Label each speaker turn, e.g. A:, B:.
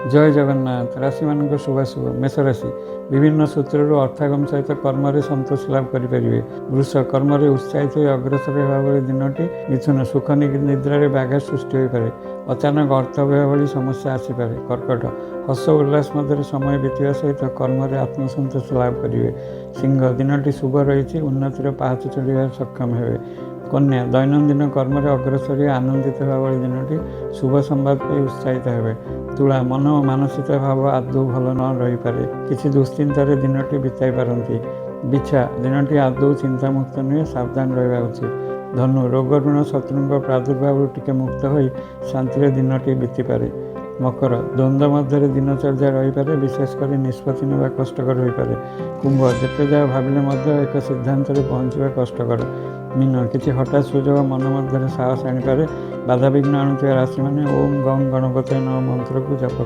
A: जय जगन्नाथ। राशि मान शुभ शुभ। मेष राशि विभिन्न सूत्र अर्थागम सहित कर्म संतोष लाभ करेंगे। वृष कर्म उत्साहित अग्रसर होगा दिनटी। मिथुन सुख निद्रा व्याघात सृष्टि हो पाए। अचानक अर्थ व्यय भली समस्या आसीपे। कर्कट हस उल्लास मध्य समय बीतवा सहित कर्म आत्मसंतोष लाभ करेंगे। सिंह दिनटी शुभ रही उन्नतिर पाहाच चढ़ार सक्षम हे। कन्या दैनंदिन कर्म अग्रसर आनंदित होगा दिनटी। शुभ संवाद पर उत्साहित हे। तुला मन और मानसिक भाव आदौ भल न रही पारे। किसी दुश्चिंतार दिनटी बिताई पारती। बिछा दिनटी आदौ चिंतामुक्त नुहे, सावधान रहा उचित। धनु रोग ऋण शत्रु प्रादुर्भाव टिके मुक्त हो शांति दिनटी बीती पारे। मकर द्वंद्व मध्य दिनचर्या रही पारे, विशेषकर निष्पत्ति नेवा कष्टकर हो पारे। कुंभ जिते जहाँ भाविले एक सिद्धांत पहुँचा कष्टकर। मीन किसी हठात सुजोग मन मध्य साहस आनीपे। बाधा विघ्न आणुवा राशि मैंने ओम गंग गणपत नमः मंत्र को जप